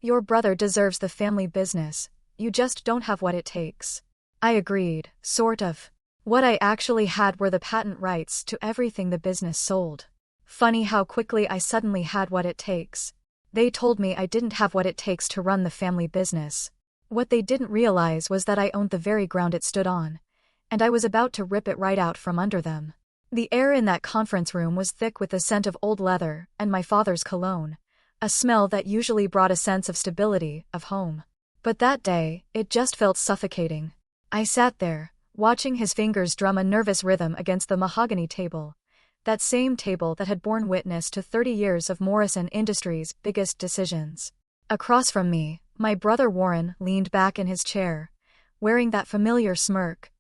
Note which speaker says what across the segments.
Speaker 1: Your brother deserves the family business, you just don't have what it takes. I agreed, sort of. What I actually had were the patent rights to everything the business sold. Funny how quickly I suddenly had what it takes. They told me I didn't have what it takes to run the family business. What they didn't realize was that I owned the very ground it stood on, and I was about to rip it right out from under them. The air in that conference room was thick with the scent of old leather and my father's cologne, a smell that usually brought a sense of stability, of home. But that day, it just felt suffocating. I sat there, watching his fingers drum a nervous rhythm against the mahogany table, that same table that had borne witness to 30 years of Morrison Industries' biggest decisions. Across from me, my brother Warren leaned back in his chair, wearing that familiar smirk,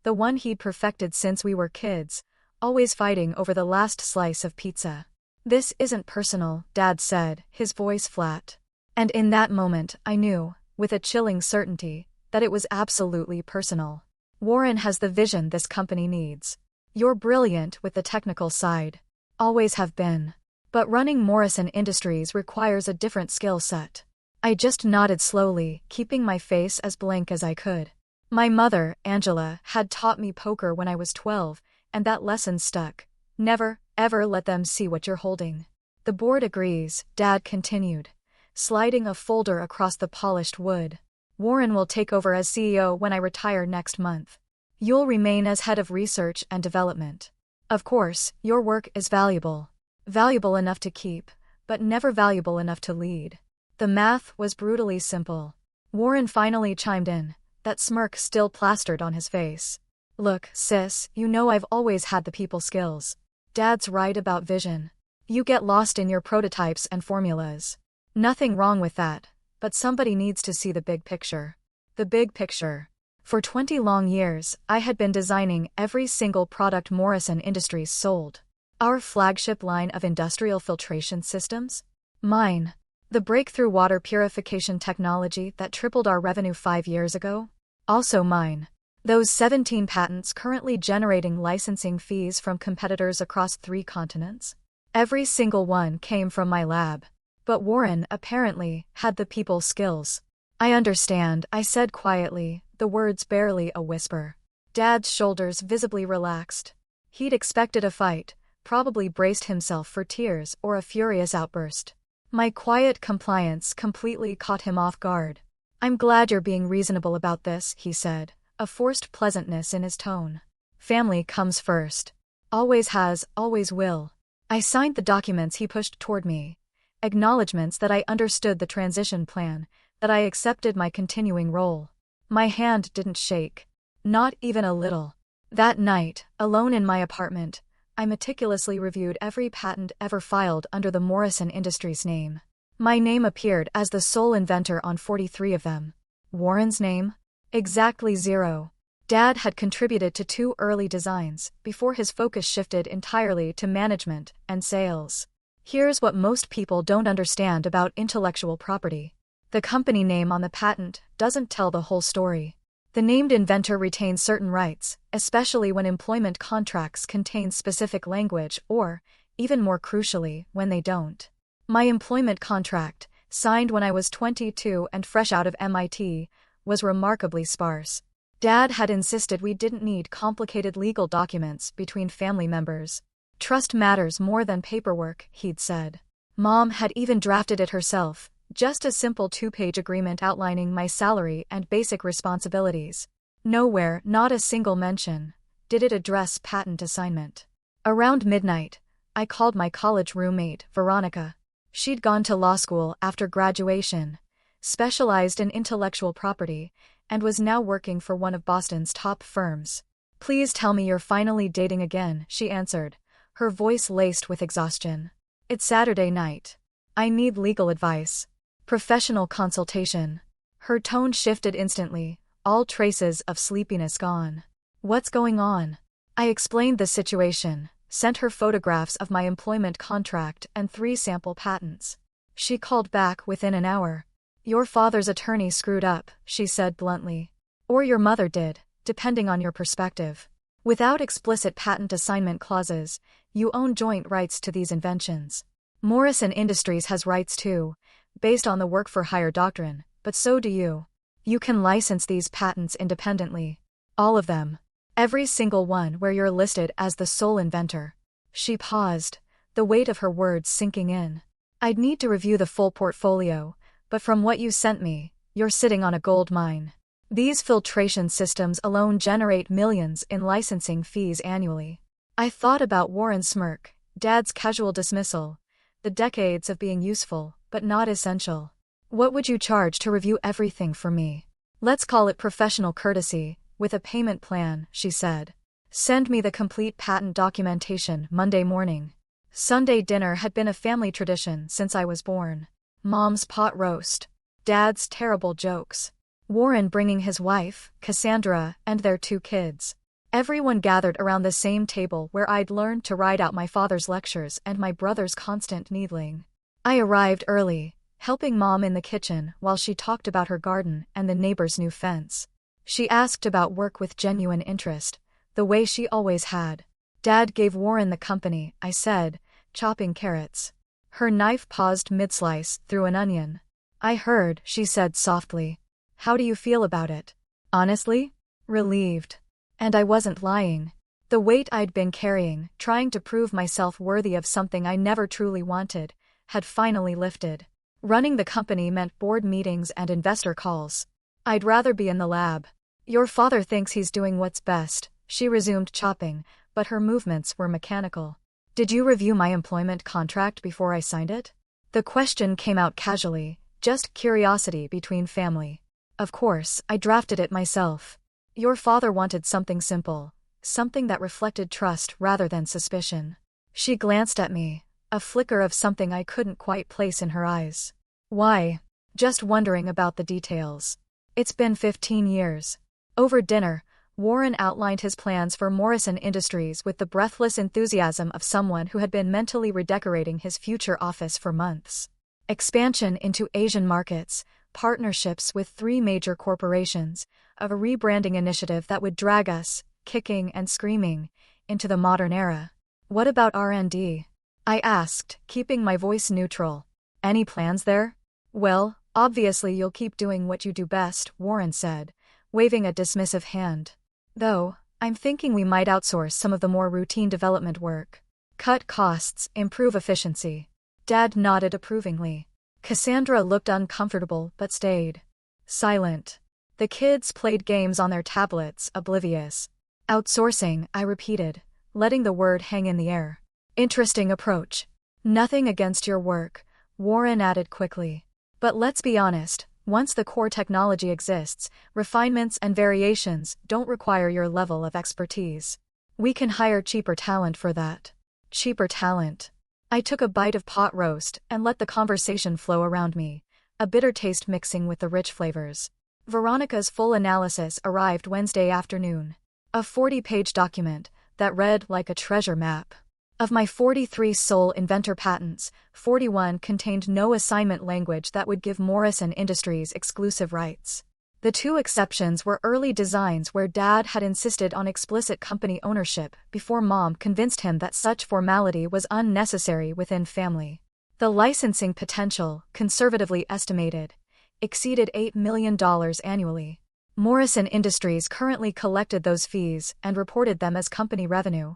Speaker 1: the one he'd perfected since we were kids, always fighting over the last slice of pizza. "This isn't personal," Dad said, his voice flat. And in that moment, I knew, with a chilling certainty, that it was absolutely personal. Warren has the vision this company needs. You're brilliant with the technical side. Always have been. But running Morrison Industries requires a different skill set. I just nodded slowly, keeping my face as blank as I could. My mother, Angela, had taught me poker when I was 12, and that lesson stuck. Never, ever let them see what you're holding. The board agrees, Dad continued, sliding a folder across the polished wood. Warren will take over as CEO when I retire next month. You'll remain as head of research and development. Of course, your work is valuable. Valuable enough to keep, but never valuable enough to lead. The math was brutally simple. Warren finally chimed in, that smirk still plastered on his face. Look, sis, you know I've always had the people skills. Dad's right about vision. You get lost in your prototypes and formulas. Nothing wrong with that, but somebody needs to see the big picture. The big picture. For 20 long years, I had been designing every single product Morrison Industries sold. Our flagship line of industrial filtration systems? Mine. The breakthrough water purification technology that tripled our revenue 5 years ago? Also mine. Those 17 patents currently generating licensing fees from competitors across 3 continents? Every single one came from my lab. But Warren, apparently, had the people skills. I understand, I said quietly, the words barely a whisper. Dad's shoulders visibly relaxed. He'd expected a fight, probably braced himself for tears or a furious outburst. My quiet compliance completely caught him off guard. I'm glad you're being reasonable about this, he said, a forced pleasantness in his tone. Family comes first. Always has, always will. I signed the documents he pushed toward me. Acknowledgements that I understood the transition plan, that I accepted my continuing role. My hand didn't shake. Not even a little. That night, alone in my apartment, I meticulously reviewed every patent ever filed under the Morrison Industries name. My name appeared as the sole inventor on 43 of them. Warren's name? Exactly 0. Dad had contributed to 2 early designs before his focus shifted entirely to management and sales. Here's what most people don't understand about intellectual property. The company name on the patent doesn't tell the whole story. The named inventor retains certain rights, especially when employment contracts contain specific language or, even more crucially, when they don't. My employment contract, signed when I was 22 and fresh out of MIT, was remarkably sparse. Dad had insisted we didn't need complicated legal documents between family members. Trust matters more than paperwork, he'd said. Mom had even drafted it herself, just a simple 2-page agreement outlining my salary and basic responsibilities. Nowhere, not a single mention, did it address patent assignment. Around midnight, I called my college roommate, Veronica. She'd gone to law school after graduation, specialized in intellectual property, and was now working for one of Boston's top firms. Please tell me you're finally dating again, she answered, her voice laced with exhaustion. It's Saturday night. I need legal advice. Professional consultation. Her tone shifted instantly, all traces of sleepiness gone. What's going on? I explained the situation, sent her photographs of my employment contract and 3 sample patents. She called back within an hour. Your father's attorney screwed up, she said bluntly. Or your mother did, depending on your perspective. Without explicit patent assignment clauses, you own joint rights to these inventions. Morrison Industries has rights too, based on the work-for-hire doctrine, but so do you. You can license these patents independently. All of them. Every single one where you're listed as the sole inventor. She paused, the weight of her words sinking in. I'd need to review the full portfolio, but from what you sent me, you're sitting on a gold mine. These filtration systems alone generate millions in licensing fees annually. I thought about Warren's smirk, Dad's casual dismissal, the decades of being useful, but not essential. What would you charge to review everything for me? Let's call it professional courtesy, with a payment plan, she said. Send me the complete patent documentation Monday morning. Sunday dinner had been a family tradition since I was born. Mom's pot roast. Dad's terrible jokes. Warren bringing his wife, Cassandra, and their 2 kids. Everyone gathered around the same table where I'd learned to ride out my father's lectures and my brother's constant needling. I arrived early, helping Mom in the kitchen while she talked about her garden and the neighbor's new fence. She asked about work with genuine interest, the way she always had. Dad gave Warren the company, I said, chopping carrots. Her knife paused mid-slice through an onion. I heard, she said softly. How do you feel about it? Honestly? Relieved. And I wasn't lying. The weight I'd been carrying, trying to prove myself worthy of something I never truly wanted, had finally lifted. Running the company meant board meetings and investor calls. I'd rather be in the lab. Your father thinks he's doing what's best, she resumed chopping, but her movements were mechanical. Did you review my employment contract before I signed it? The question came out casually, just curiosity between family. Of course, I drafted it myself. Your father wanted something simple, something that reflected trust rather than suspicion. She glanced at me, a flicker of something I couldn't quite place in her eyes. Why? Just wondering about the details. It's been 15 years. Over dinner, Warren outlined his plans for Morrison Industries with the breathless enthusiasm of someone who had been mentally redecorating his future office for months. Expansion into Asian markets, partnerships with 3 major corporations, a rebranding initiative that would drag us, kicking and screaming, into the modern era. What about R&D? I asked, keeping my voice neutral. Any plans there? Well, obviously you'll keep doing what you do best, Warren said, waving a dismissive hand. Though, I'm thinking we might outsource some of the more routine development work. Cut costs, improve efficiency. Dad nodded approvingly. Cassandra looked uncomfortable but stayed silent. The kids played games on their tablets, oblivious. Outsourcing, I repeated, letting the word hang in the air. Interesting approach. Nothing against your work, Warren added quickly. But let's be honest, once the core technology exists, refinements and variations don't require your level of expertise. We can hire cheaper talent for that. Cheaper talent. I took a bite of pot roast and let the conversation flow around me, a bitter taste mixing with the rich flavors. Veronica's full analysis arrived Wednesday afternoon. A 40-page document that read like a treasure map. Of my 43 sole inventor patents, 41 contained no assignment language that would give Morrison Industries exclusive rights. The 2 exceptions were early designs where Dad had insisted on explicit company ownership before Mom convinced him that such formality was unnecessary within family. The licensing potential, conservatively estimated, exceeded $8 million annually. Morrison Industries currently collected those fees and reported them as company revenue,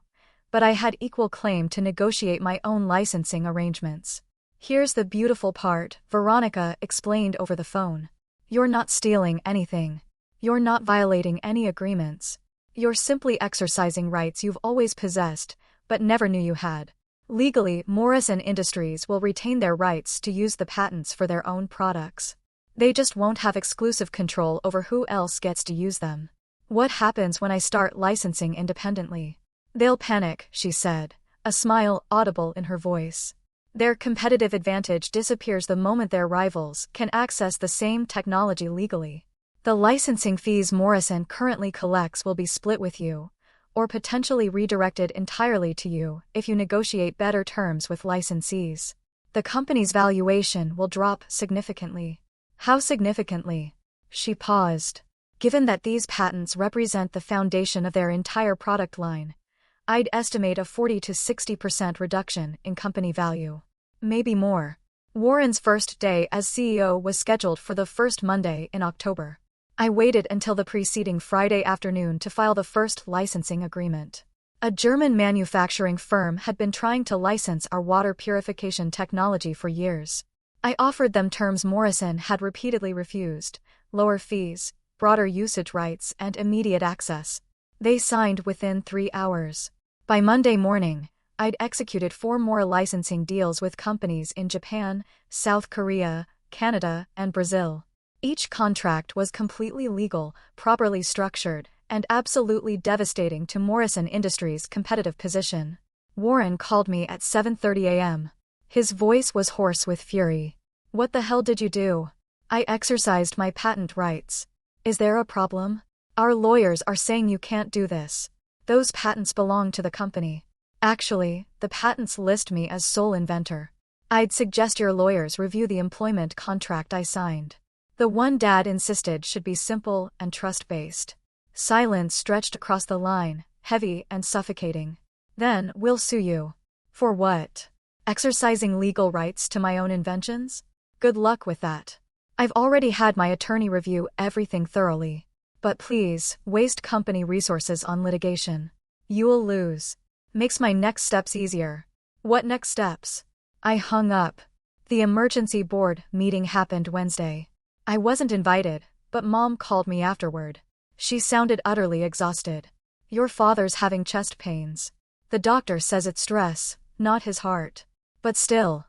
Speaker 1: but I had equal claim to negotiate my own licensing arrangements. Here's the beautiful part, Veronica explained over the phone. You're not stealing anything. You're not violating any agreements. You're simply exercising rights you've always possessed, but never knew you had. Legally, Morrison Industries will retain their rights to use the patents for their own products. They just won't have exclusive control over who else gets to use them. What happens when I start licensing independently? They'll panic, she said, a smile audible in her voice. Their competitive advantage disappears the moment their rivals can access the same technology legally. The licensing fees Morrison currently collects will be split with you, or potentially redirected entirely to you if you negotiate better terms with licensees. The company's valuation will drop significantly. How significantly? She paused. Given that these patents represent the foundation of their entire product line, I'd estimate a 40 to 60% reduction in company value. Maybe more. Warren's first day as CEO was scheduled for the first Monday in October. I waited until the preceding Friday afternoon to file the first licensing agreement. A German manufacturing firm had been trying to license our water purification technology for years. I offered them terms Morrison had repeatedly refused: lower fees, broader usage rights, and immediate access. They signed within 3 hours. By Monday morning, I'd executed 4 more licensing deals with companies in Japan, South Korea, Canada, and Brazil. Each contract was completely legal, properly structured, and absolutely devastating to Morrison Industries' competitive position. Warren called me at 7:30 a.m. His voice was hoarse with fury. "What the hell did you do?" "I exercised my patent rights." "Is there a problem?" "Our lawyers are saying you can't do this. Those patents belong to the company." "Actually, the patents list me as sole inventor." "I'd suggest your lawyers review the employment contract I signed. The one Dad insisted should be simple and trust-based." Silence stretched across the line, heavy and suffocating. "Then we'll sue you." "For what? Exercising legal rights to my own inventions? Good luck with that. I've already had my attorney review everything thoroughly. But please, waste company resources on litigation. You'll lose." "Makes my next steps easier." "What next steps?" I hung up. The emergency board meeting happened Wednesday. I wasn't invited, but Mom called me afterward. She sounded utterly exhausted. "Your father's having chest pains. The doctor says it's stress, not his heart." "But still,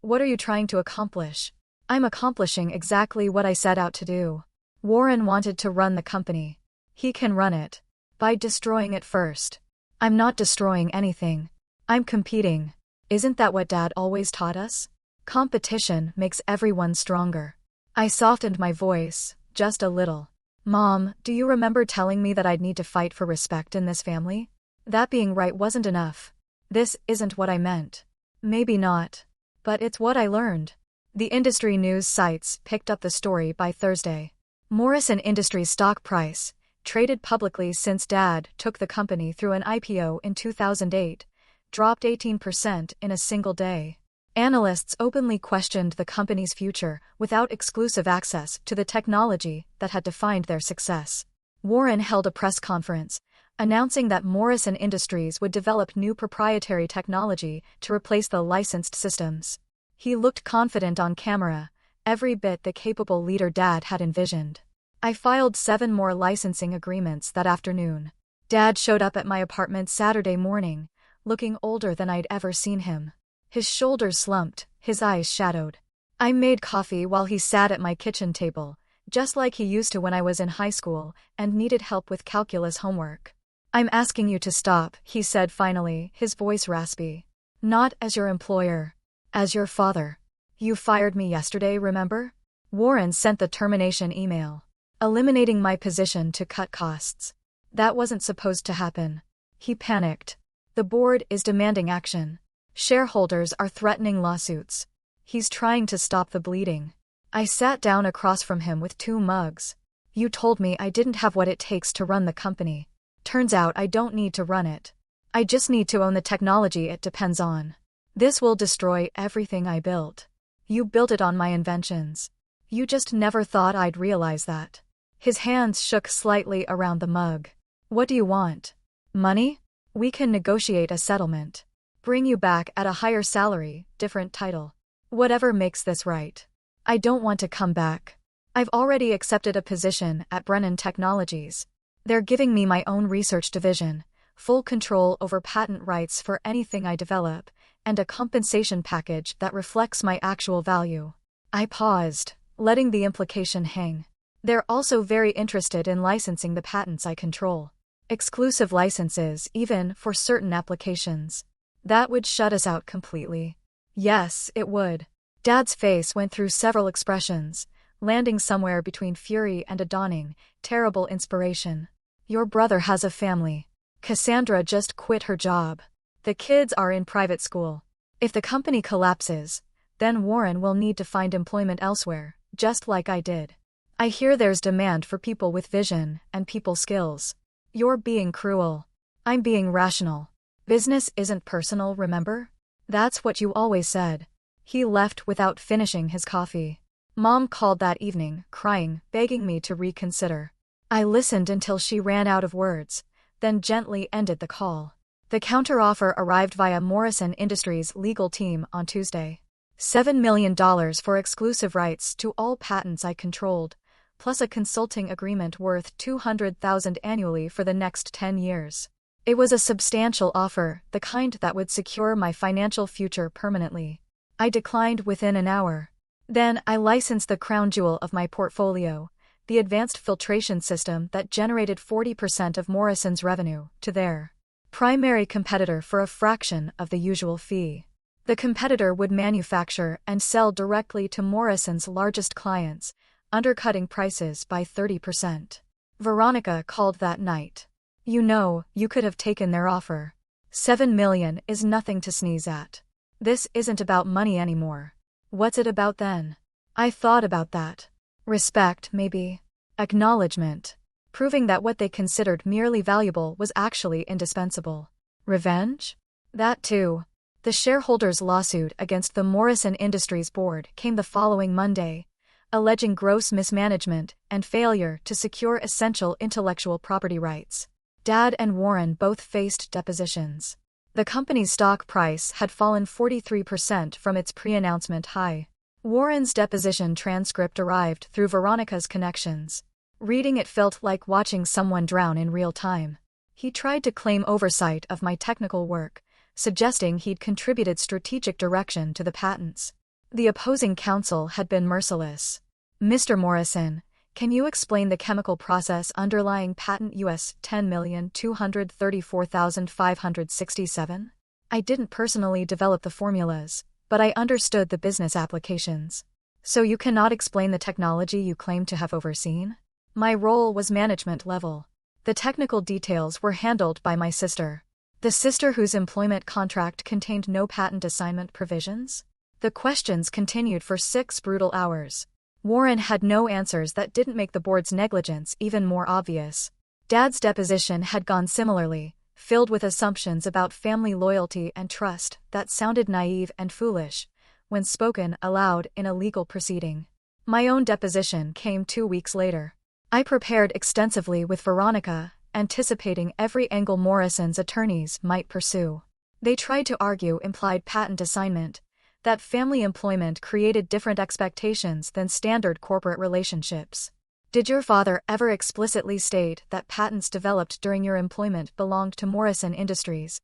Speaker 1: what are you trying to accomplish?" "I'm accomplishing exactly what I set out to do. Warren wanted to run the company. He can run it. By destroying it first." "I'm not destroying anything. I'm competing." "Isn't that what Dad always taught us? Competition makes everyone stronger." I softened my voice, just a little. "Mom, do you remember telling me that I'd need to fight for respect in this family? That being right wasn't enough." "This isn't what I meant." "Maybe not. But it's what I learned." The industry news sites picked up the story by Thursday. Morrison Industries' stock price, traded publicly since Dad took the company through an IPO in 2008, dropped 18% in a single day. Analysts openly questioned the company's future without exclusive access to the technology that had defined their success. Warren held a press conference, announcing that Morrison Industries would develop new proprietary technology to replace the licensed systems. He looked confident on camera, every bit the capable leader Dad had envisioned. I filed 7 more licensing agreements that afternoon. Dad showed up at my apartment Saturday morning, looking older than I'd ever seen him. His shoulders slumped, his eyes shadowed. I made coffee while he sat at my kitchen table, just like he used to when I was in high school and needed help with calculus homework. "I'm asking you to stop," he said finally, his voice raspy. "Not as your employer. As your father. You fired me yesterday, remember?" Warren sent the termination email, eliminating my position to cut costs. "That wasn't supposed to happen." He panicked. "The board is demanding action. Shareholders are threatening lawsuits. He's trying to stop the bleeding." I sat down across from him with 2 mugs. "You told me I didn't have what it takes to run the company. Turns out I don't need to run it. I just need to own the technology it depends on. This will destroy everything I built. You built it on my inventions. You just never thought I'd realize that." His hands shook slightly around the mug. "What do you want? Money? We can negotiate a settlement. Bring you back at a higher salary, different title. Whatever makes this right." "I don't want to come back. I've already accepted a position at Brennan Technologies. They're giving me my own research division, full control over patent rights for anything I develop, and a compensation package that reflects my actual value." I paused, letting the implication hang. "They're also very interested in licensing the patents I control. Exclusive licenses, even for certain applications. That would shut us out completely." "Yes, it would." Dad's face went through several expressions, landing somewhere between fury and a dawning, terrible inspiration. "Your brother has a family. Cassandra just quit her job. The kids are in private school. If the company collapses, then Warren will need to find employment elsewhere, just like I did. I hear there's demand for people with vision and people skills." "You're being cruel." "I'm being rational. Business isn't personal, remember? That's what you always said." He left without finishing his coffee. Mom called that evening, crying, begging me to reconsider. I listened until she ran out of words, then gently ended the call. The counteroffer arrived via Morrison Industries' legal team on Tuesday. $7 million for exclusive rights to all patents I controlled, plus a consulting agreement worth $200,000 annually for the next 10 years. It was a substantial offer, the kind that would secure my financial future permanently. I declined within an hour. Then I licensed the crown jewel of my portfolio, the advanced filtration system that generated 40% of Morrison's revenue, to their primary competitor for a fraction of the usual fee. The competitor would manufacture and sell directly to Morrison's largest clients, undercutting prices by 30%. Veronica called that night. You know, you could have taken their offer. $7 million is nothing to sneeze at. This isn't about money anymore. What's it about then? I thought about that. Respect, maybe. Acknowledgement. Proving that what they considered merely valuable was actually indispensable. Revenge? That too. The shareholders' lawsuit against the Morrison Industries board came the following Monday, alleging gross mismanagement and failure to secure essential intellectual property rights. Dad and Warren both faced depositions. The company's stock price had fallen 43% from its pre-announcement high. Warren's deposition transcript arrived through Veronica's connections. Reading it felt like watching someone drown in real time. He tried to claim oversight of my technical work, suggesting he'd contributed strategic direction to the patents. The opposing counsel had been merciless. Mr. Morrison, can you explain the chemical process underlying patent US 10,234,567? I didn't personally develop the formulas, but I understood the business applications. So you cannot explain the technology you claim to have overseen? My role was management level. The technical details were handled by my sister. The sister whose employment contract contained no patent assignment provisions? The questions continued for 6 brutal hours. Warren had no answers that didn't make the board's negligence even more obvious. Dad's deposition had gone similarly, filled with assumptions about family loyalty and trust that sounded naive and foolish when spoken aloud in a legal proceeding. My own deposition came 2 weeks later. I prepared extensively with Veronica, anticipating every angle Morrison's attorneys might pursue. They tried to argue implied patent assignment, that family employment created different expectations than standard corporate relationships. Did your father ever explicitly state that patents developed during your employment belonged to Morrison Industries?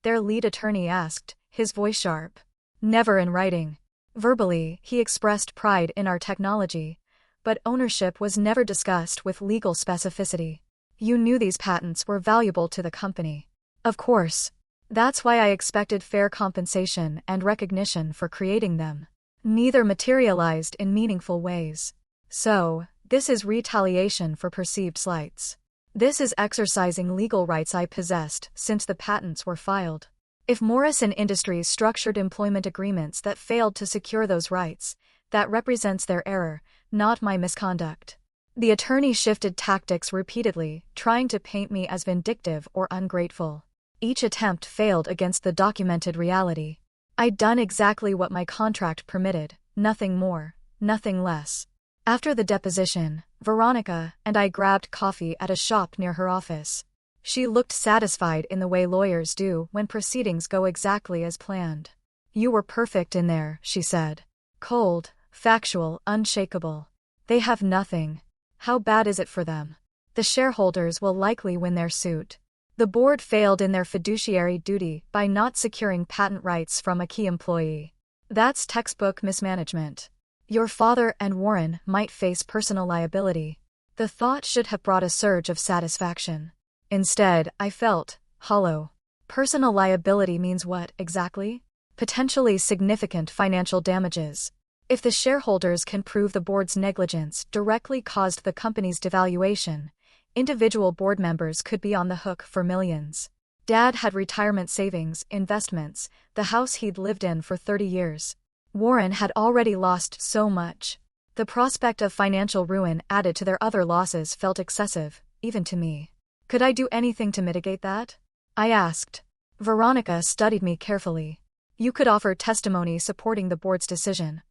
Speaker 1: Their lead attorney asked, his voice sharp. Never in writing. Verbally, he expressed pride in our technology, but ownership was never discussed with legal specificity. You knew these patents were valuable to the company. Of course. That's why I expected fair compensation and recognition for creating them. Neither materialized in meaningful ways. So, this is retaliation for perceived slights. This is exercising legal rights I possessed since the patents were filed. If Morrison Industries structured employment agreements that failed to secure those rights, that represents their error, not my misconduct. The attorney shifted tactics repeatedly, trying to paint me as vindictive or ungrateful. Each attempt failed against the documented reality. I'd done exactly what my contract permitted, nothing more, nothing less. After the deposition, Veronica and I grabbed coffee at a shop near her office. She looked satisfied in the way lawyers do when proceedings go exactly as planned. You were perfect in there, she said. Cold, factual, unshakable. They have nothing. How bad is it for them? The shareholders will likely win their suit. The board failed in their fiduciary duty by not securing patent rights from a key employee. That's textbook mismanagement. Your father and Warren might face personal liability. The thought should have brought a surge of satisfaction. Instead, I felt hollow. Personal liability means what, exactly? Potentially significant financial damages. If the shareholders can prove the board's negligence directly caused the company's devaluation, individual board members could be on the hook for millions. Dad had retirement savings, investments, the house he'd lived in for 30 years. Warren had already lost so much. The prospect of financial ruin added to their other losses felt excessive, even to me. Could I do anything to mitigate that? I asked. Veronica studied me carefully. You could offer testimony supporting the board's decision,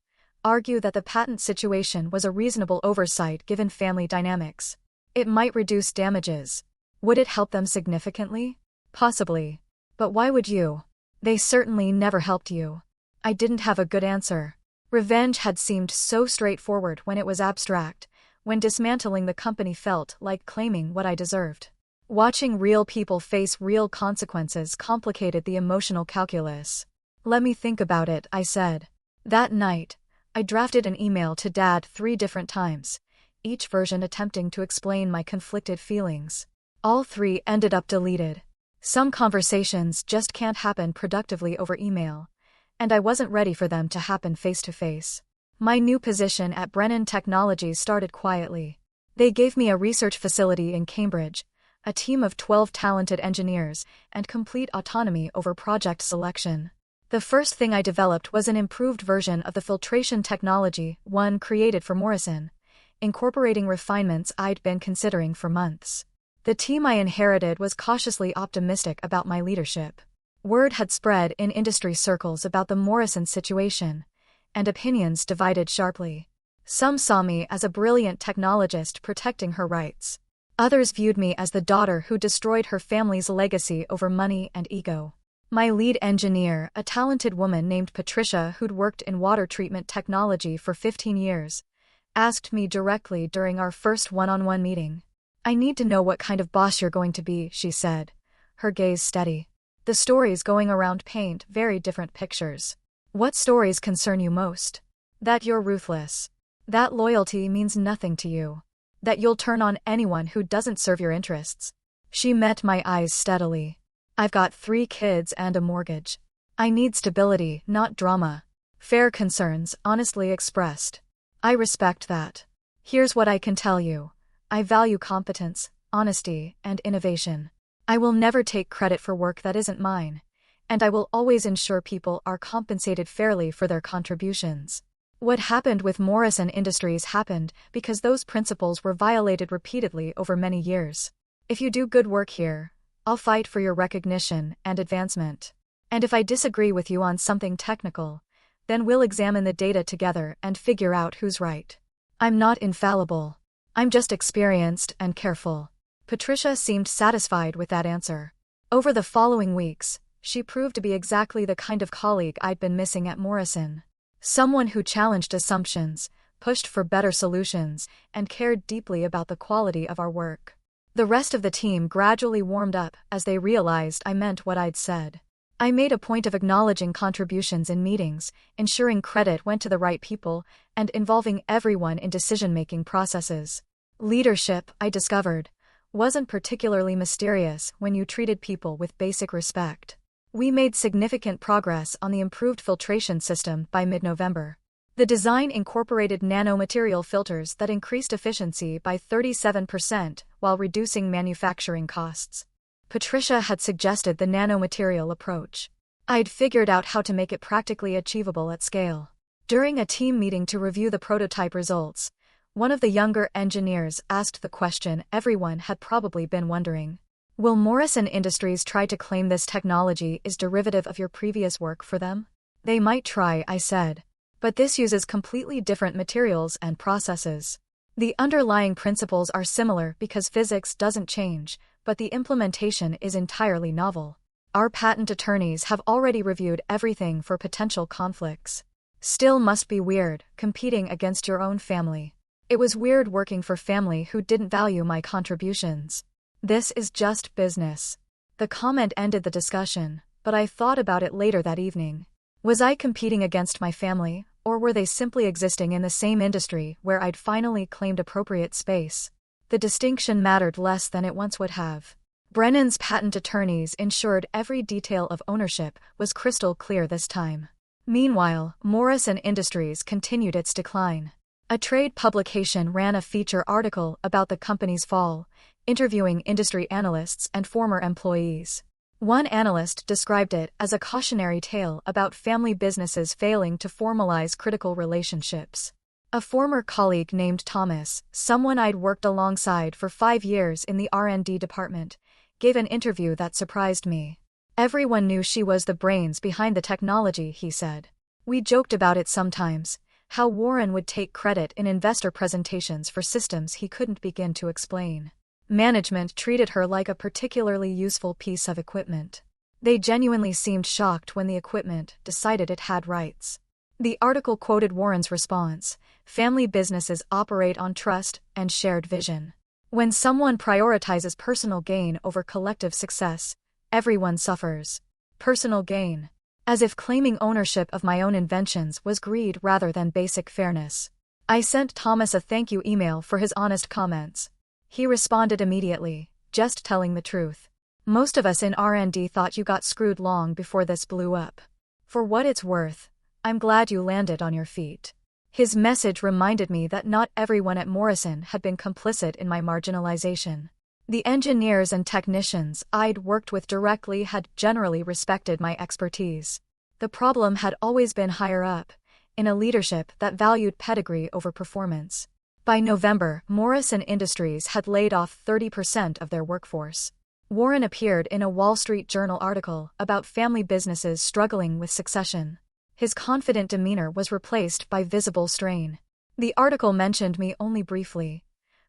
Speaker 1: argue that the patent situation was a reasonable oversight given family dynamics. It might reduce damages. Would it help them significantly? Possibly. But why would you? They certainly never helped you. I didn't have a good answer. Revenge had seemed so straightforward when it was abstract. When dismantling the company felt like claiming what I deserved. Watching real people face real consequences complicated the emotional calculus. Let me think about it, I said. That night, I drafted an email to Dad 3 different times, each version attempting to explain my conflicted feelings. All 3 ended up deleted. Some conversations just can't happen productively over email, and I wasn't ready for them to happen face-to-face. My new position at Brennan Technologies started quietly. They gave me a research facility in Cambridge, a team of 12 talented engineers, and complete autonomy over project selection. The first thing I developed was an improved version of the filtration technology, one created for Morrison, incorporating refinements I'd been considering for months. The team I inherited was cautiously optimistic about my leadership. Word had spread in industry circles about the Morrison situation, and opinions divided sharply. Some saw me as a brilliant technologist protecting her rights. Others viewed me as the daughter who destroyed her family's legacy over money and ego. My lead engineer, a talented woman named Patricia who'd worked in water treatment technology for 15 years, asked me directly during our first one-on-one meeting. "I need to know what kind of boss you're going to be," she said, her gaze steady. The stories going around paint very different pictures. "What stories concern you most?" "That you're ruthless. That loyalty means nothing to you. That you'll turn on anyone who doesn't serve your interests." She met my eyes steadily. "I've got 3 kids and a mortgage. I need stability, not drama." Fair concerns, honestly expressed. I respect that. Here's what I can tell you. I value competence, honesty, and innovation. I will never take credit for work that isn't mine, and I will always ensure people are compensated fairly for their contributions. What happened with Morrison Industries happened because those principles were violated repeatedly over many years. If you do good work here, I'll fight for your recognition and advancement. And if I disagree with you on something technical, then we'll examine the data together and figure out who's right. I'm not infallible. I'm just experienced and careful. Patricia seemed satisfied with that answer. Over the following weeks, she proved to be exactly the kind of colleague I'd been missing at Morrison. Someone who challenged assumptions, pushed for better solutions, and cared deeply about the quality of our work. The rest of the team gradually warmed up as they realized I meant what I'd said. I made a point of acknowledging contributions in meetings, ensuring credit went to the right people, and involving everyone in decision-making processes. Leadership, I discovered, wasn't particularly mysterious when you treated people with basic respect. We made significant progress on the improved filtration system by mid-November. The design incorporated nanomaterial filters that increased efficiency by 37% while reducing manufacturing costs. Patricia had suggested the nanomaterial approach. I'd figured out how to make it practically achievable at scale. During a team meeting to review the prototype results, one of the younger engineers asked the question everyone had probably been wondering. "Will Morrison Industries try to claim this technology is derivative of your previous work for them?" "They might try," I said. "But this uses completely different materials and processes. The underlying principles are similar because physics doesn't change, but the implementation is entirely novel. Our patent attorneys have already reviewed everything for potential conflicts." Still must be weird, competing against your own family. It was weird working for family who didn't value my contributions. "This is just business." The comment ended the discussion, but I thought about it later that evening. Was I competing against my family, or were they simply existing in the same industry where I'd finally claimed appropriate space? The distinction mattered less than it once would have. Brennan's patent attorneys ensured every detail of ownership was crystal clear this time. Meanwhile, Morrison Industries continued its decline. A trade publication ran a feature article about the company's fall, interviewing industry analysts and former employees. One analyst described it as a cautionary tale about family businesses failing to formalize critical relationships. A former colleague named Thomas, someone I'd worked alongside for 5 years in the R&D department, gave an interview that surprised me. Everyone knew she was the brains behind the technology, he said. We joked about it sometimes, how Warren would take credit in investor presentations for systems he couldn't begin to explain. Management treated her like a particularly useful piece of equipment. They genuinely seemed shocked when the equipment decided it had rights. The article quoted Warren's response: "Family businesses operate on trust and shared vision. When someone prioritizes personal gain over collective success, everyone suffers." Personal gain. As if claiming ownership of my own inventions was greed rather than basic fairness. I sent Thomas a thank you email for his honest comments. He responded immediately, "Just telling the truth. Most of us in R&D thought you got screwed long before this blew up. For what it's worth, I'm glad you landed on your feet." His message reminded me that not everyone at Morrison had been complicit in my marginalization. The engineers and technicians I'd worked with directly had generally respected my expertise. The problem had always been higher up, in a leadership that valued pedigree over performance. By November, Morrison Industries had laid off 30% of their workforce. Warren appeared in a Wall Street Journal article about family businesses struggling with succession. His confident demeanor was replaced by visible strain. The article mentioned me only briefly.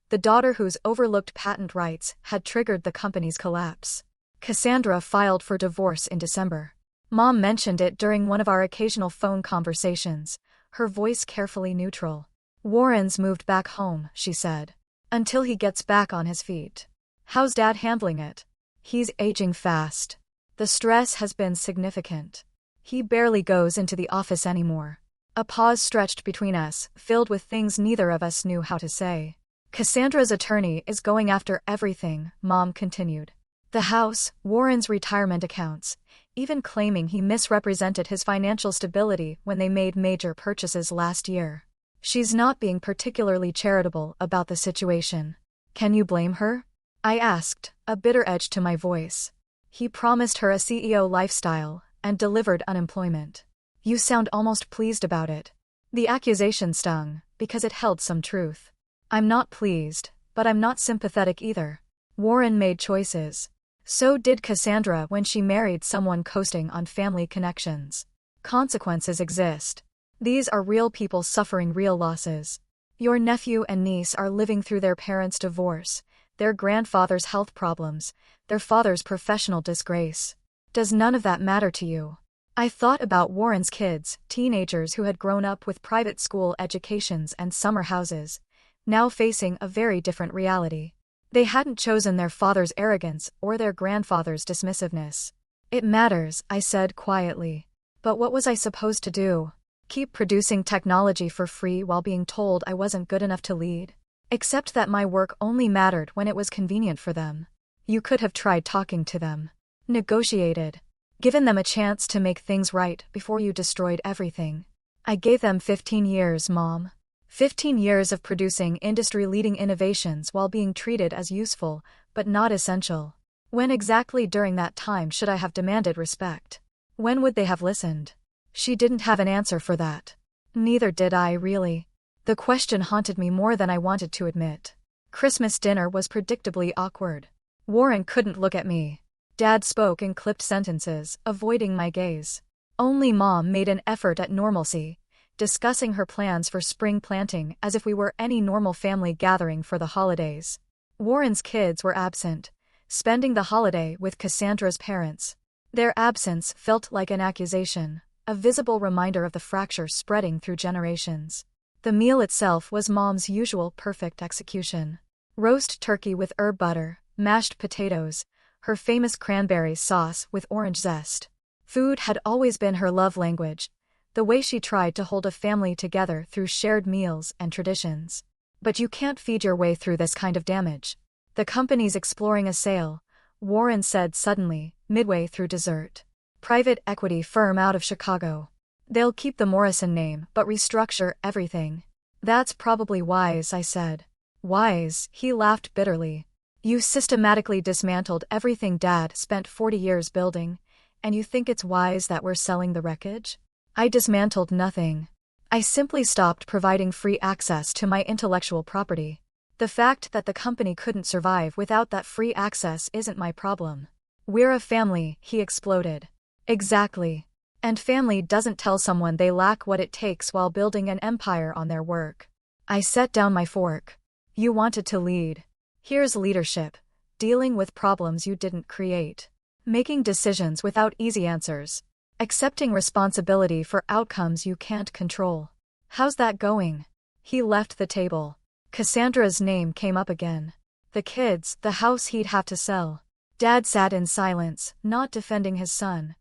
Speaker 1: The daughter whose overlooked patent rights had triggered the company's collapse. Cassandra filed for divorce in December. Mom mentioned it during one of our occasional phone conversations, her voice carefully neutral. "Warren's moved back home," she said. "Until he gets back on his feet." "How's Dad handling it?" "He's aging fast. The stress has been significant. He barely goes into the office anymore." A pause stretched between us, filled with things neither of us knew how to say. "Cassandra's attorney is going after everything," Mom continued. "The house, Warren's retirement accounts, even claiming he misrepresented his financial stability when they made major purchases last year. She's not being particularly charitable about the situation." "Can you blame her?" I asked, a bitter edge to my voice. "He promised her a CEO lifestyle and delivered unemployment. You sound almost pleased about it." The accusation stung, because it held some truth. "I'm not pleased, but I'm not sympathetic either. Warren made choices. So did Cassandra when she married someone coasting on family connections. Consequences exist. These are real people suffering real losses. Your nephew and niece are living through their parents' divorce, their grandfather's health problems, their father's professional disgrace. Does none of that matter to you?" I thought about Warren's kids, teenagers who had grown up with private school educations and summer houses, now facing a very different reality. They hadn't chosen their father's arrogance or their grandfather's dismissiveness. "It matters," I said quietly. But what was I supposed to do? Keep producing technology for free while being told I wasn't good enough to lead? Except that my work only mattered when it was convenient for them. You could have tried talking to them. Negotiated. Given them a chance to make things right before you destroyed everything. I gave them 15 years, Mom. 15 years of producing industry-leading innovations while being treated as useful, but not essential. When exactly during that time should I have demanded respect? When would they have listened? She didn't have an answer for that. Neither did I, really. The question haunted me more than I wanted to admit. Christmas dinner was predictably awkward. Warren couldn't look at me. Dad spoke in clipped sentences, avoiding my gaze. Only Mom made an effort at normalcy, discussing her plans for spring planting as if we were any normal family gathering for the holidays. Warren's kids were absent, spending the holiday with Cassandra's parents. Their absence felt like an accusation, a visible reminder of the fracture spreading through generations. The meal itself was Mom's usual perfect execution. Roast turkey with herb butter, mashed potatoes, her famous cranberry sauce with orange zest. Food had always been her love language, the way she tried to hold a family together through shared meals and traditions. But you can't feed your way through this kind of damage. The company's exploring a sale, Warren said suddenly, midway through dessert. Private equity firm out of Chicago. They'll keep the Morrison name but restructure everything. That's probably wise, I said. Wise, he laughed bitterly. You systematically dismantled everything Dad spent 40 years building, and you think it's wise that we're selling the wreckage? I dismantled nothing. I simply stopped providing free access to my intellectual property. The fact that the company couldn't survive without that free access isn't my problem. We're a family, he exploded. Exactly. And family doesn't tell someone they lack what it takes while building an empire on their work. I set down my fork. You wanted to lead. Here's leadership. Dealing with problems you didn't create. Making decisions without easy answers. Accepting responsibility for outcomes you can't control. How's that going? He left the table. Cassandra's name came up again. The kids, the house he'd have to sell. Dad sat in silence, not defending his son.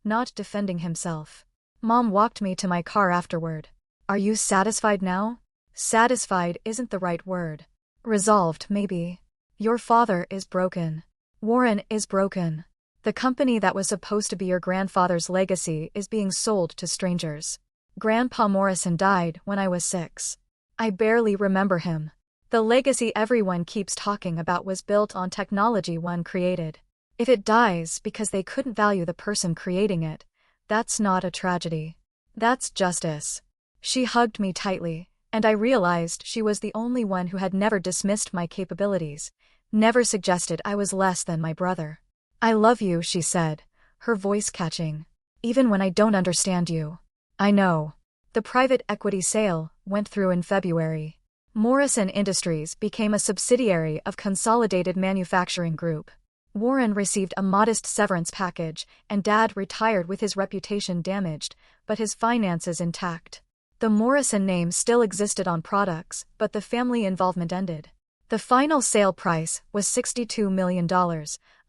Speaker 1: Not defending himself. Mom walked me to my car afterward. Are you satisfied now? Satisfied isn't the right word. Resolved, maybe. Your father is broken. Warren is broken. The company that was supposed to be your grandfather's legacy is being sold to strangers. Grandpa Morrison died when I was 6. I barely remember him. The legacy everyone keeps talking about was built on technology one created. If it dies because they couldn't value the person creating it, that's not a tragedy. That's justice. She hugged me tightly, and I realized she was the only one who had never dismissed my capabilities, never suggested I was less than my brother. I love you, she said, her voice catching. Even when I don't understand you. I know. The private equity sale went through in February. Morrison Industries became a subsidiary of Consolidated Manufacturing Group. Warren received a modest severance package, and Dad retired with his reputation damaged, but his finances intact. The Morrison name still existed on products, but the family involvement ended. The final sale price was $62 million,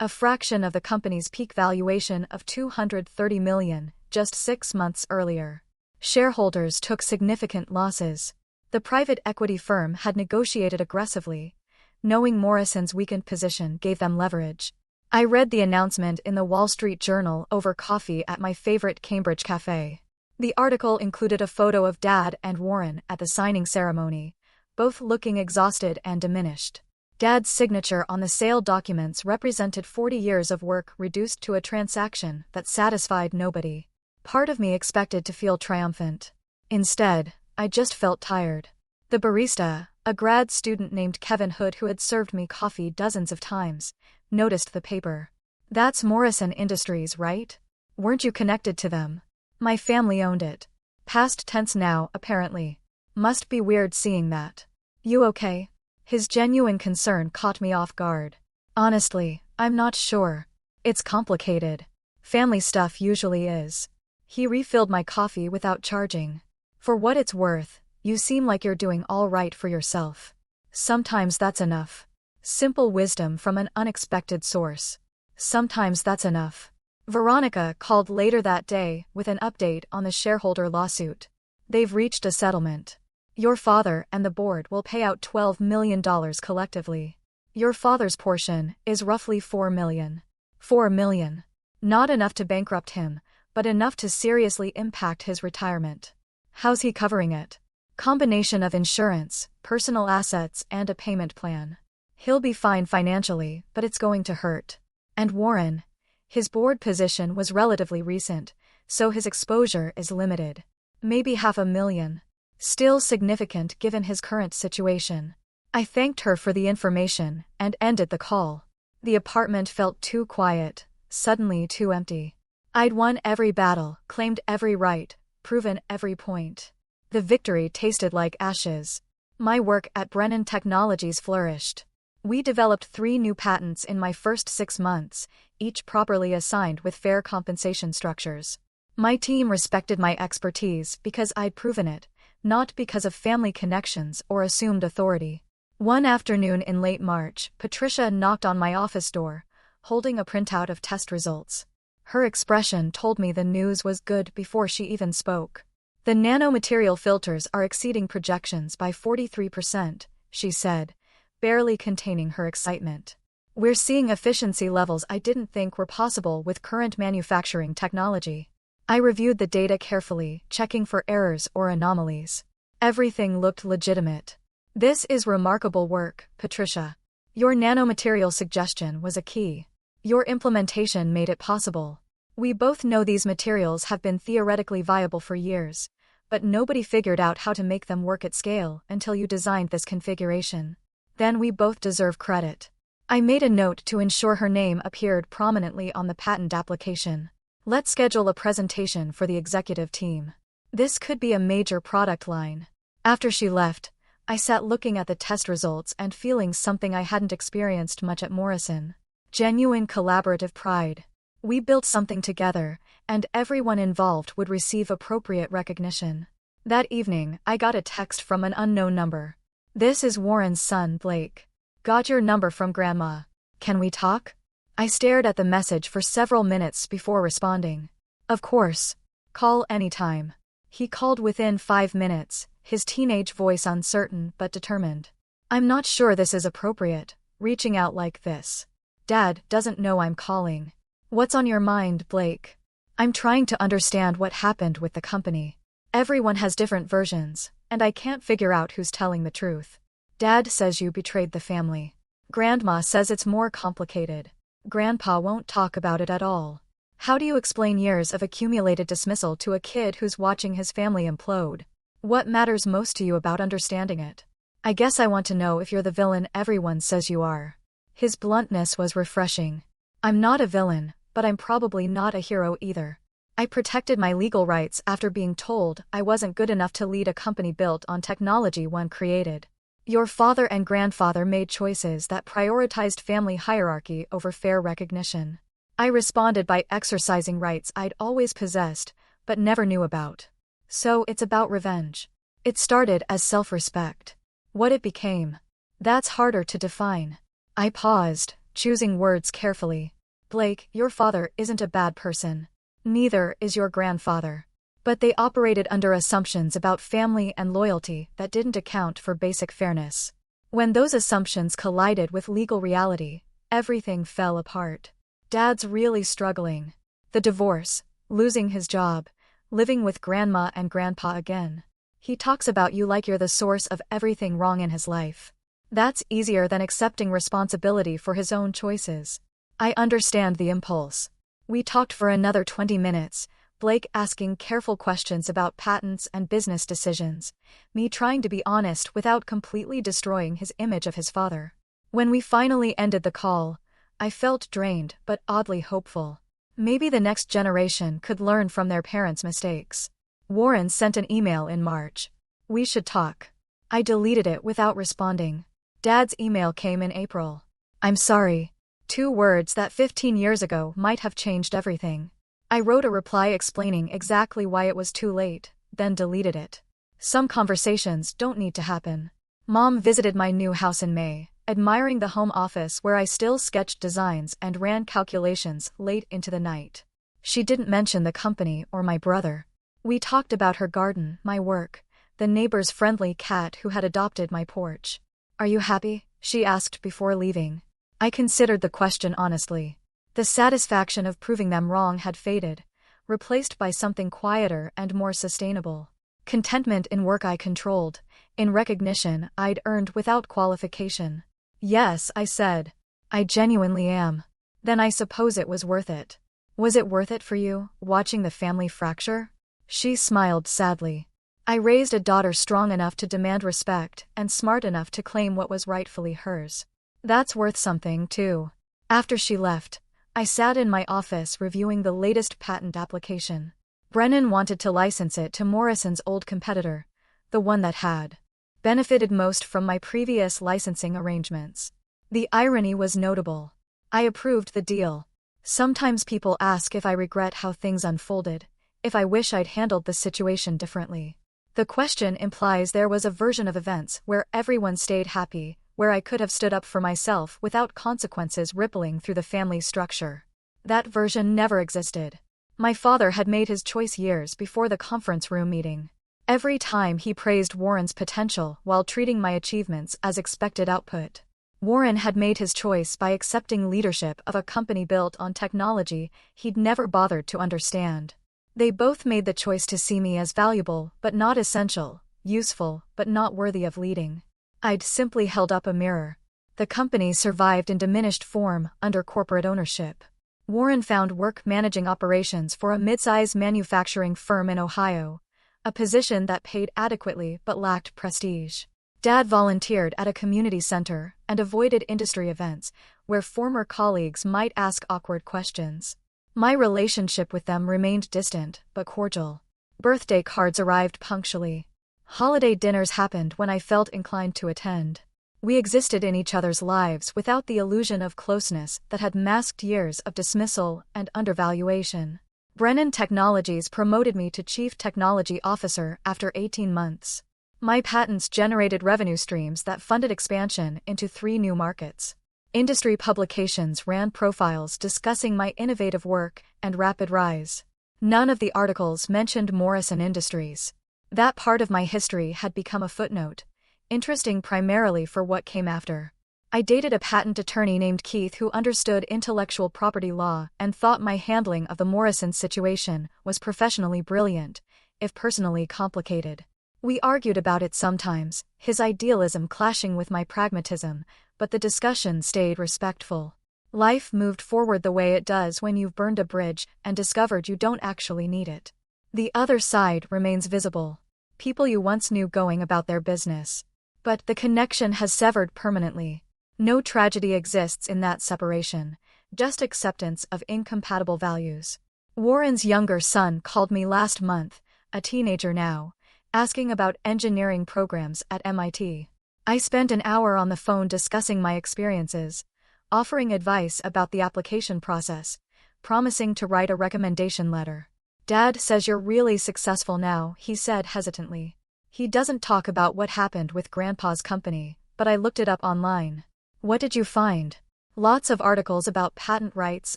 Speaker 1: a fraction of the company's peak valuation of $230 million, just 6 months earlier. Shareholders took significant losses. The private equity firm had negotiated aggressively. Knowing Morrison's weakened position gave them leverage. I read the announcement in the Wall Street Journal over coffee at my favorite Cambridge cafe. The article included a photo of Dad and Warren at the signing ceremony, both looking exhausted and diminished. Dad's signature on the sale documents represented 40 years of work reduced to a transaction that satisfied nobody. Part of me expected to feel triumphant. Instead, I just felt tired. The barista, a grad student named Kevin Hood who had served me coffee dozens of times, noticed the paper. That's Morrison Industries, right? Weren't you connected to them? My family owned it. Past tense now, apparently. Must be weird seeing that. You okay? His genuine concern caught me off guard. Honestly, I'm not sure. It's complicated. Family stuff usually is. He refilled my coffee without charging. For what it's worth, you seem like you're doing all right for yourself. Sometimes that's enough. Simple wisdom from an unexpected source. Sometimes that's enough. Veronica called later that day with an update on the shareholder lawsuit. They've reached a settlement. Your father and the board will pay out $12 million collectively. Your father's portion is roughly $4 million. $4 million. Not enough to bankrupt him, but enough to seriously impact his retirement. How's he covering it? Combination of insurance, personal assets, and a payment plan. He'll be fine financially, but it's going to hurt. And Warren? His board position was relatively recent, so his exposure is limited. Maybe $500,000. Still significant given his current situation. I thanked her for the information and ended the call. The apartment felt too quiet, suddenly too empty. I'd won every battle, claimed every right, proven every point. The victory tasted like ashes. My work at Brennan Technologies flourished. We developed 3 new patents in my first 6 months, each properly assigned with fair compensation structures. My team respected my expertise because I'd proven it, not because of family connections or assumed authority. One afternoon in late March, Patricia knocked on my office door, holding a printout of test results. Her expression told me the news was good before she even spoke. The nanomaterial filters are exceeding projections by 43%, she said, barely containing her excitement. We're seeing efficiency levels I didn't think were possible with current manufacturing technology. I reviewed the data carefully, checking for errors or anomalies. Everything looked legitimate. This is remarkable work, Patricia. Your nanomaterial suggestion was a key. Your implementation made it possible. We both know these materials have been theoretically viable for years, but nobody figured out how to make them work at scale until you designed this configuration. Then we both deserve credit. I made a note to ensure her name appeared prominently on the patent application. Let's schedule a presentation for the executive team. This could be a major product line. After she left, I sat looking at the test results and feeling something I hadn't experienced much at Morrison. Genuine collaborative pride. We built something together, and everyone involved would receive appropriate recognition. That evening, I got a text from an unknown number. "This is Warren's son, Blake. Got your number from Grandma. Can we talk?" I stared at the message for several minutes before responding. "Of course. Call anytime." He called within 5 minutes, his teenage voice uncertain but determined. "I'm not sure this is appropriate, reaching out like this. Dad doesn't know I'm calling. What's on your mind, Blake?" "I'm trying to understand what happened with the company. Everyone has different versions, and I can't figure out who's telling the truth. Dad says you betrayed the family. Grandma says it's more complicated. Grandpa won't talk about it at all. How do you explain years of accumulated dismissal to a kid who's watching his family implode? What matters most to you about understanding it? I guess I want to know if you're the villain everyone says you are." His bluntness was refreshing. "I'm not a villain, but I'm probably not a hero either. I protected my legal rights after being told I wasn't good enough to lead a company built on technology one created. Your father and grandfather made choices that prioritized family hierarchy over fair recognition. I responded by exercising rights I'd always possessed, but never knew about. So it's about revenge. It started as self-respect. What it became, that's harder to define." I paused, choosing words carefully. "Blake, your father isn't a bad person. Neither is your grandfather. But they operated under assumptions about family and loyalty that didn't account for basic fairness. When those assumptions collided with legal reality, everything fell apart. Dad's really struggling. The divorce, losing his job, living with Grandma and Grandpa again. He talks about you like you're the source of everything wrong in his life. That's easier than accepting responsibility for his own choices." I understand the impulse. We talked for another 20 minutes, Blake asking careful questions about patents and business decisions, me trying to be honest without completely destroying his image of his father. When we finally ended the call, I felt drained but oddly hopeful. Maybe the next generation could learn from their parents' mistakes. Warren sent an email in March. "We should talk." I deleted it without responding. Dad's email came in April. "I'm sorry." 2 words that 15 years ago might have changed everything. I wrote a reply explaining exactly why it was too late, then deleted it. Some conversations don't need to happen. Mom visited my new house in May, admiring the home office where I still sketched designs and ran calculations late into the night. She didn't mention the company or my brother. We talked about her garden, my work, the neighbor's friendly cat who had adopted my porch. "Are you happy?" she asked before leaving. I considered the question honestly. The satisfaction of proving them wrong had faded, replaced by something quieter and more sustainable. Contentment in work I controlled, in recognition I'd earned without qualification. "Yes," I said. "I genuinely am." "Then I suppose it was worth it." "Was it worth it for you, watching the family fracture?" She smiled sadly. "I raised a daughter strong enough to demand respect and smart enough to claim what was rightfully hers. That's worth something, too." After she left, I sat in my office reviewing the latest patent application. Brennan wanted to license it to Morrison's old competitor, the one that had benefited most from my previous licensing arrangements. The irony was notable. I approved the deal. Sometimes people ask if I regret how things unfolded, if I wish I'd handled the situation differently. The question implies there was a version of events where everyone stayed happy, where I could have stood up for myself without consequences rippling through the family structure. That version never existed. My father had made his choice years before the conference room meeting. Every time he praised Warren's potential while treating my achievements as expected output. Warren had made his choice by accepting leadership of a company built on technology he'd never bothered to understand. They both made the choice to see me as valuable but not essential, useful but not worthy of leading. I'd simply held up a mirror. The company survived in diminished form under corporate ownership. Warren found work managing operations for a mid-size manufacturing firm in Ohio, a position that paid adequately but lacked prestige. Dad volunteered at a community center and avoided industry events where former colleagues might ask awkward questions. My relationship with them remained distant but cordial. Birthday cards arrived punctually. Holiday dinners happened when I felt inclined to attend. We existed in each other's lives without the illusion of closeness that had masked years of dismissal and undervaluation. Brennan Technologies promoted me to Chief Technology Officer after 18 months. My patents generated revenue streams that funded expansion into 3 new markets. Industry publications ran profiles discussing my innovative work and rapid rise. None of the articles mentioned Morrison Industries. That part of my history had become a footnote, interesting primarily for what came after. I dated a patent attorney named Keith who understood intellectual property law and thought my handling of the Morrison situation was professionally brilliant, if personally complicated. We argued about it sometimes, his idealism clashing with my pragmatism, but the discussion stayed respectful. Life moved forward the way it does when you've burned a bridge and discovered you don't actually need it. The other side remains visible. People you once knew going about their business. But the connection has severed permanently. No tragedy exists in that separation, just acceptance of incompatible values. Warren's younger son called me last month, a teenager now, asking about engineering programs at MIT. I spent an hour on the phone discussing my experiences, offering advice about the application process, promising to write a recommendation letter. Dad says you're really successful now, he said hesitantly. He doesn't talk about what happened with Grandpa's company, but I looked it up online. What did you find? Lots of articles about patent rights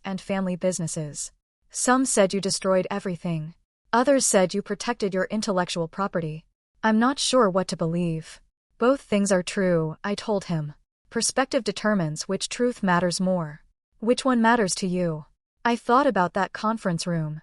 Speaker 1: and family businesses. Some said you destroyed everything. Others said you protected your intellectual property. I'm not sure what to believe. Both things are true, I told him. Perspective determines which truth matters more. Which one matters to you? I thought about that conference room.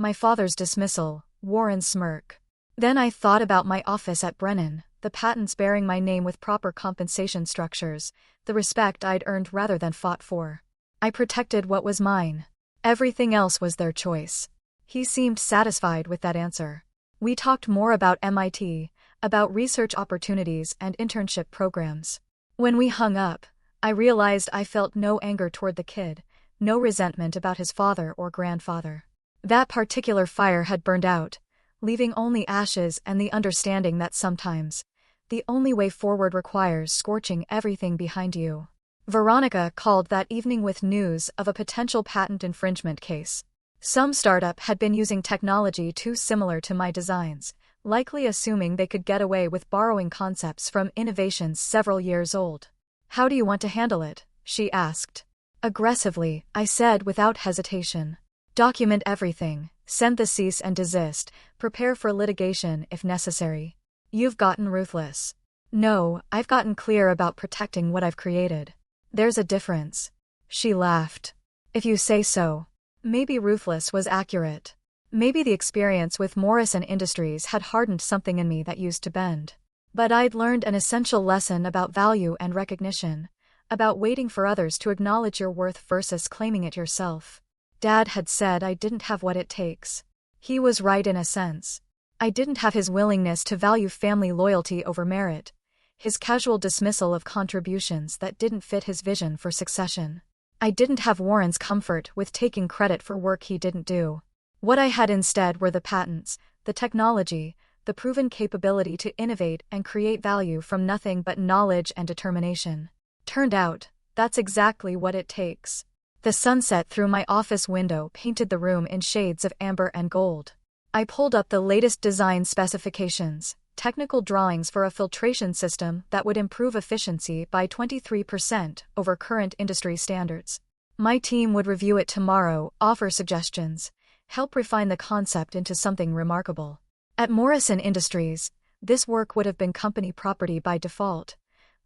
Speaker 1: My father's dismissal, Warren's smirk. Then I thought about my office at Brennan, the patents bearing my name with proper compensation structures, the respect I'd earned rather than fought for. I protected what was mine. Everything else was their choice. He seemed satisfied with that answer. We talked more about MIT, about research opportunities and internship programs. When we hung up, I realized I felt no anger toward the kid, no resentment about his father or grandfather. That particular fire had burned out, leaving only ashes and the understanding that sometimes, the only way forward requires scorching everything behind you. Veronica called that evening with news of a potential patent infringement case. Some startup had been using technology too similar to my designs, likely assuming they could get away with borrowing concepts from innovations several years old. How do you want to handle it? She asked. Aggressively, I said without hesitation. Document everything, send the cease and desist, prepare for litigation if necessary. You've gotten ruthless. No, I've gotten clear about protecting what I've created. There's a difference. She laughed. If you say so. Maybe ruthless was accurate. Maybe the experience with Morrison Industries had hardened something in me that used to bend. But I'd learned an essential lesson about value and recognition, about waiting for others to acknowledge your worth versus claiming it yourself. Dad had said I didn't have what it takes. He was right in a sense. I didn't have his willingness to value family loyalty over merit, his casual dismissal of contributions that didn't fit his vision for succession. I didn't have Warren's comfort with taking credit for work he didn't do. What I had instead were the patents, the technology, the proven capability to innovate and create value from nothing but knowledge and determination. Turned out, that's exactly what it takes. The sunset through my office window painted the room in shades of amber and gold. I pulled up the latest design specifications, technical drawings for a filtration system that would improve efficiency by 23% over current industry standards. My team would review it tomorrow, offer suggestions, help refine the concept into something remarkable. At Morrison Industries, this work would have been company property by default,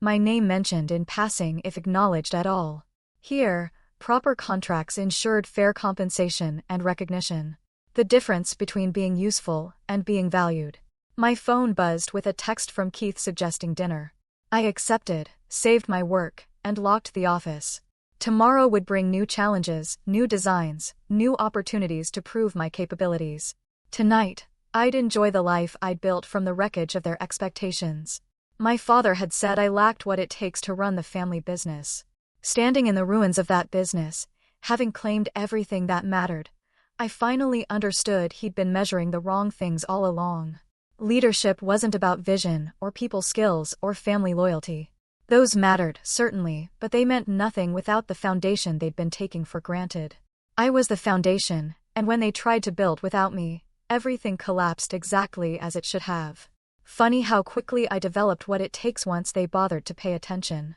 Speaker 1: my name mentioned in passing if acknowledged at all. Here, proper contracts ensured fair compensation and recognition. The difference between being useful and being valued. My phone buzzed with a text from Keith suggesting dinner. I accepted, saved my work, and locked the office. Tomorrow would bring new challenges, new designs, new opportunities to prove my capabilities. Tonight, I'd enjoy the life I'd built from the wreckage of their expectations. My father had said I lacked what it takes to run the family business. Standing in the ruins of that business, having claimed everything that mattered, I finally understood he'd been measuring the wrong things all along. Leadership wasn't about vision, or people skills, or family loyalty. Those mattered, certainly, but they meant nothing without the foundation they'd been taking for granted. I was the foundation, and when they tried to build without me, everything collapsed exactly as it should have. Funny how quickly I developed what it takes once they bothered to pay attention.